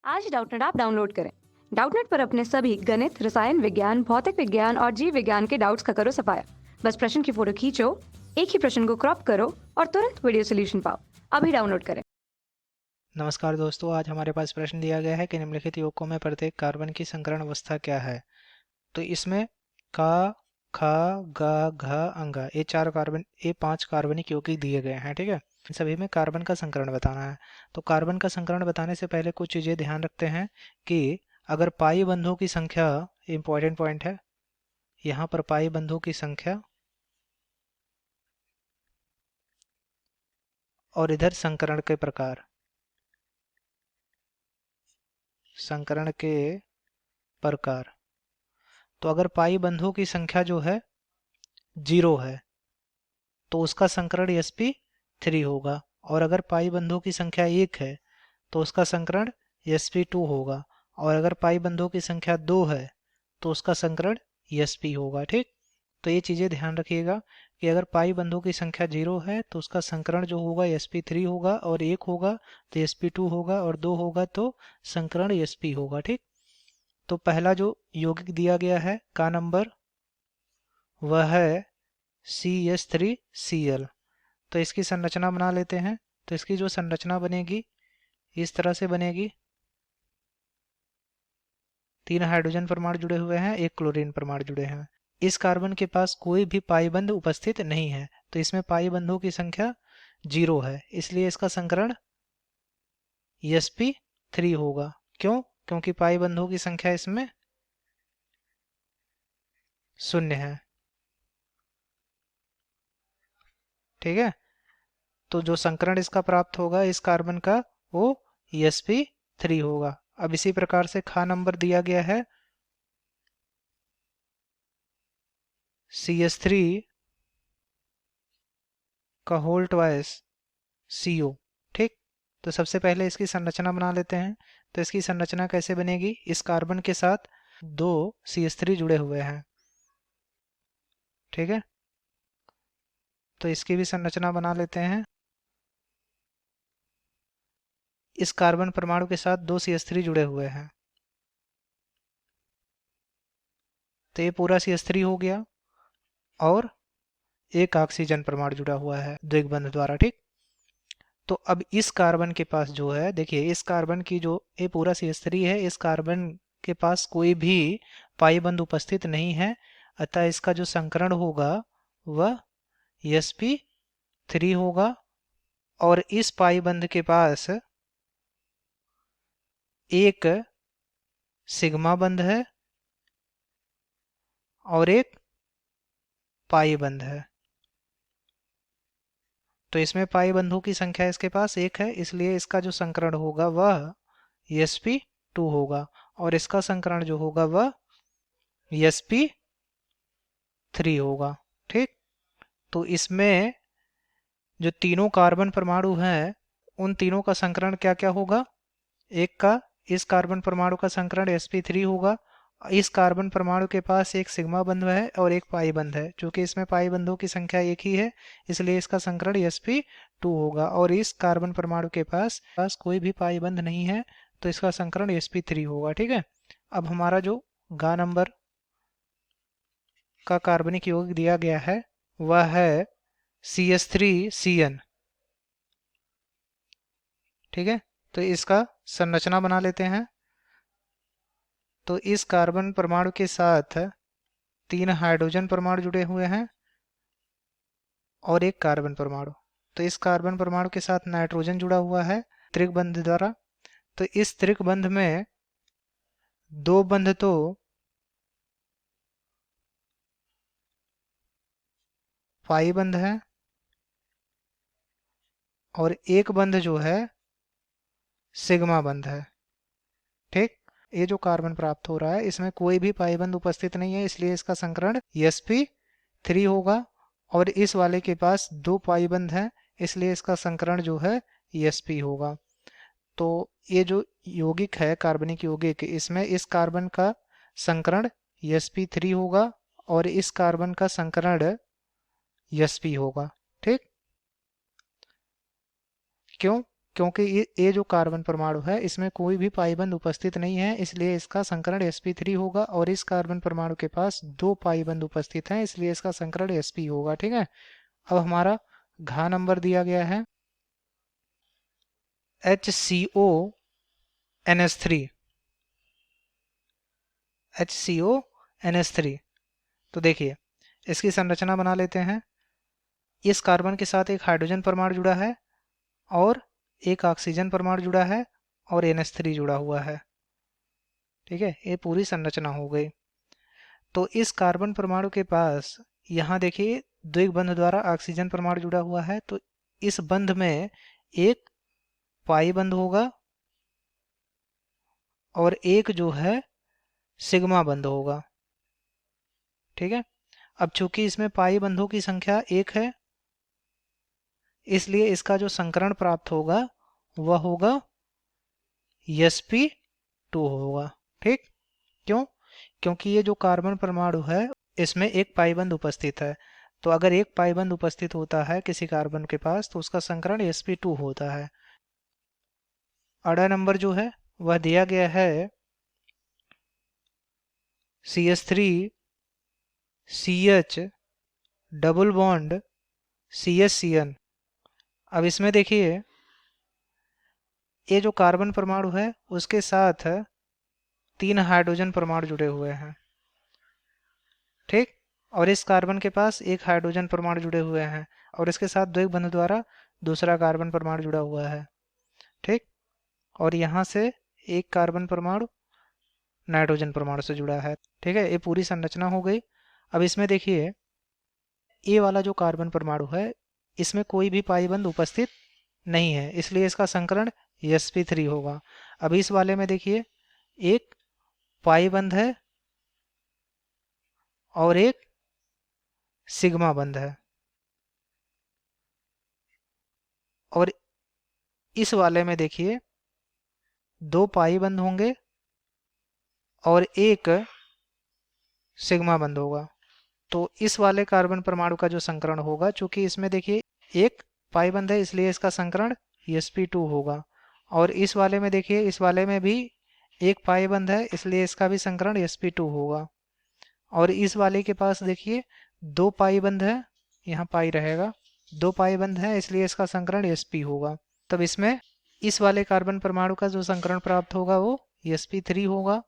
आज डाउटनेट आप डाउनलोड करें। डाउटनेट पर अपने सभी गणित, रसायन विज्ञान, भौतिक विज्ञान और जीव विज्ञान के डाउट्स का करो सफाया। बस प्रश्न की फोटो खींचो, एक ही प्रश्न को क्रॉप करो और तुरंत वीडियो सोल्यूशन पाओ। अभी डाउनलोड करें। नमस्कार दोस्तों, आज हमारे पास प्रश्न दिया गया है कि निम्नलिखित यौगिकों में प्रत्येक कार्बन की संकरण अवस्था क्या है। तो इसमें का, खा, गा, घा, अंगा ये 5 कार्बनिक यौगिक दिए गए हैं। ठीक है, इन सभी में कार्बन का संकरण बताना है। तो कार्बन का संकरण बताने से पहले कुछ चीज़ें ध्यान रखते हैं कि अगर पाई बंधों की संख्या, इंपॉर्टेंट पॉइंट है, यहाँ पर पाई बंधों की संख्या और इधर संकरण के प्रकार, संकरण के प्रकार। तो अगर पाई बंधों की संख्या जो है 0 है तो उसका संकरण sp3 होगा, और अगर पाई बंधों की संख्या 1 है तो उसका संकरण sp2 होगा, और अगर पाई बंधों की संख्या 2 है तो उसका संकरण sp होगा। ठीक, तो ये चीज़ें ध्यान रखिएगा कि अगर पाई बंधों की संख्या 0 है तो उसका संकरण जो होगा sp3 होगा, और 1 होगा तो sp2 होगा, और 2 होगा तो संकरण sp होगा। ठीक, तो पहला जो यौगिक दिया गया है का नंबर, वह है CH3Cl। तो इसकी संरचना बना लेते हैं। तो इसकी जो संरचना बनेगी इस तरह से बनेगी। 3 हाइड्रोजन परमाणु जुड़े हुए हैं, 1 क्लोरीन परमाणु जुड़े हैं। इस कार्बन के पास कोई भी पाई बंध उपस्थित नहीं है, तो इसमें पाई बंधों की संख्या 0 है, इसलिए इसका संकरण sp3 होगा। क्यों? क्योंकि पाई बंधों की संख्या इसमें 0 है। ठीक है, तो जो संकरण इसका प्राप्त होगा इस कार्बन का, वो sp3 होगा। अब इसी प्रकार से खा नंबर दिया गया है CH3 का होल ट्वाइस CO। ठीक, तो सबसे पहले इसकी संरचना बना लेते हैं। तो इसकी संरचना कैसे बनेगी, इस कार्बन के साथ 2 CH3 जुड़े हुए हैं। ठीक है, तो इसकी भी संरचना बना लेते हैं। इस कार्बन परमाणु के साथ 2 CH3 जुड़े हुए हैं, तो ये पूरा CH3 हो गया, और एक ऑक्सीजन परमाणु जुड़ा हुआ है द्विबंध द्वारा। ठीक, तो अब इस कार्बन के पास जो है, देखिए इस कार्बन की जो ये पूरा CH3 है, इस कार्बन के पास कोई भी पाई बंध उपस्थित नहीं है, अतः इसका जो संकरण होगा वह sp3 होगा। और इस पाई बंध के पास एक सिग्मा बंध है और एक पाई बंध है। तो इसमें पाई बंधों की संख्या इसके पास 1 है, इसलिए इसका जो संकरण होगा वह sp2 होगा, और इसका संकरण जो होगा वह sp3 होगा। ठीक, तो इसमें जो तीनों कार्बन परमाणु हैं उन तीनों का संकरण क्या क्या होगा। एक का, इस कार्बन परमाणु का संकरण sp3 होगा। इस कार्बन परमाणु के पास एक सिग्मा बंध है और एक पाई बंध है, क्योंकि इसमें पाई बंधों की संख्या 1 ही है, इसलिए इसका संकरण sp2 होगा। और इस कार्बन परमाणु के पास कोई भी पाई बंध नहीं है, तो इसका संकरण sp3 होगा। ठीक है, अब हमारा जो गा नंबर का कार्बनिक यौगिक दिया गया है वह है CH3CN। ठीक है, तो इसका संरचना बना लेते हैं। तो इस कार्बन परमाणु के साथ 3 हाइड्रोजन परमाणु जुड़े हुए हैं और एक कार्बन परमाणु। तो इस कार्बन परमाणु के साथ नाइट्रोजन जुड़ा हुआ है त्रिक बंध द्वारा। तो इस त्रिक बंध में 2 बंध तो पाई बंध है, और एक बंध जो है सिग्मा बंध है। ठीक, ये जो कार्बन प्राप्त हो रहा है इसमें कोई भी पाई बंध उपस्थित नहीं है, इसलिए इसका संकरण sp3 होगा। और इस वाले के पास 2 पाई बंध है, इसलिए इसका संकरण जो है sp होगा। तो ये जो यौगिक है कार्बनिक यौगिक, इसमें इस कार्बन का संकरण sp3 होगा और इस कार्बन का संकरण sp होगा। ठीक, क्यों? क्योंकि ये जो कार्बन परमाणु है इसमें कोई भी पाई बंध उपस्थित नहीं है, इसलिए इसका संकरण sp3 होगा। और इस कार्बन परमाणु के पास 2 पाई बंध उपस्थित हैं, इसलिए इसका संकरण sp होगा। ठीक है, अब हमारा घ नंबर दिया गया है HCONH3। HCONH3, तो देखिए इसकी संरचना बना लेते हैं। इस कार्बन के साथ एक हाइड्रोजन परमाणु जुड़ा है और एक ऑक्सीजन परमाणु जुड़ा है और NH3 जुड़ा हुआ है। ठीक है, ये पूरी संरचना हो गई। तो इस कार्बन परमाणु के पास यहाँ देखिए द्विग बंध द्वारा ऑक्सीजन परमाणु जुड़ा हुआ है, तो इस बंध में एक पाई बंध होगा और एक जो है सिग्मा बंध होगा। ठीक है, अब चूंकि इसमें पाई बंधों की संख्या 1 है, इसलिए इसका जो संकरण प्राप्त होगा वह होगा sp2 होगा। ठीक, क्यों? क्योंकि ये जो कार्बन परमाणु है इसमें एक पाई बंध उपस्थित है, तो अगर एक पाई बंध उपस्थित होता है किसी कार्बन के पास तो उसका संकरण sp2 होता है। अड़ा नंबर जो है वह दिया गया है CH3CH डबल बॉन्ड CH_CN। अब इसमें देखिए ये जो कार्बन परमाणु है उसके साथ 3 हाइड्रोजन परमाणु जुड़े हुए हैं। ठीक, और इस कार्बन के पास एक हाइड्रोजन परमाणु जुड़े हुए हैं और इसके साथ द्विग बंध द्वारा दूसरा कार्बन परमाणु जुड़ा हुआ है। ठीक, और यहाँ से एक कार्बन परमाणु नाइट्रोजन परमाणु से जुड़ा है। ठीक है, ये पूरी संरचना हो गई। अब इसमें देखिए ये वाला जो कार्बन परमाणु है इसमें कोई भी पाई बंध उपस्थित नहीं है, इसलिए इसका संकरण sp3 होगा। अब इस वाले में देखिए एक पाई बंध है और एक सिग्मा बंध है, और इस वाले में देखिए 2 पाई बंध होंगे और एक सिग्मा बंध होगा। तो इस वाले कार्बन परमाणु का जो संकरण होगा, चूंकि इसमें देखिए एक पाई बंध है इसलिए इसका संकरण sp2 होगा, और इस वाले में देखिए इस वाले में भी एक पाई बंध है इसलिए इसका भी संकरण sp2 होगा, और इस वाले के पास देखिए 2 पाई बंध है, यहाँ पाई रहेगा, 2 पाई बंध है इसलिए इसका संकरण sp होगा। तब इसमें इस वाले कार्बन परमाणु का जो संकरण प्राप्त होगा वो sp3 होगा,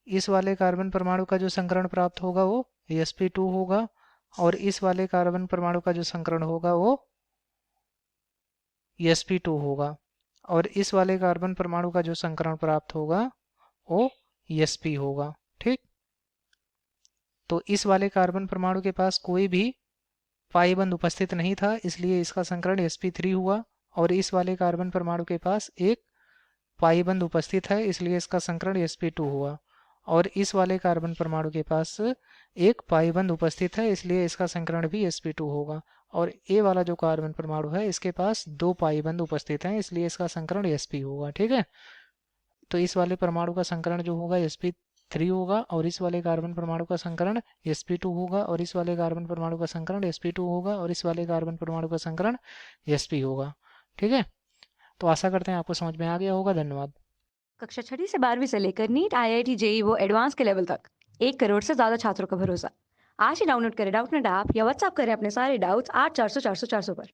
इस वाले कार्बन परमाणु का जो संकरण प्राप्त होगा वो sp2 होगा, और इस वाले कार्बन परमाणु का जो संकरण होगा वो sp2 होगा, और इस वाले कार्बन परमाणु का जो संकरण प्राप्त होगा वो sp होगा। ठीक, तो इस वाले कार्बन परमाणु के पास कोई भी पाई बंध उपस्थित नहीं था इसलिए इसका संकरण sp3 हुआ, और इस वाले कार्बन परमाणु के पास एक पाई बंध उपस्थित है इसलिए इसका संकरण sp2 हुआ, और इस वाले कार्बन परमाणु के पास एक पाई बंध उपस्थित है इसलिए इसका संकरण भी sp2 होगा, और ये वाला जो कार्बन परमाणु है इसके पास 2 पाई बंध उपस्थित हैं इसलिए इसका संकरण sp होगा। ठीक है, तो इस वाले परमाणु का संकरण जो होगा sp3 होगा, और इस वाले कार्बन परमाणु का संकरण sp2 होगा, और इस वाले कार्बन परमाणु का संकरण sp2 होगा, और इस वाले कार्बन परमाणु का संकरण sp होगा। ठीक है, तो आशा करते हैं आपको समझ में आ गया होगा। धन्यवाद। कक्षा 6वीं से 12वीं से लेकर नीट, IIT, जेईई वो एडवांस के लेवल तक 1 करोड़ से ज्यादा छात्रों का भरोसा। आज ही डाउनलोड करें डाउटनेट ऐप या व्हाट्सएप करें अपने सारे डाउट्स 8400 400 400 पर।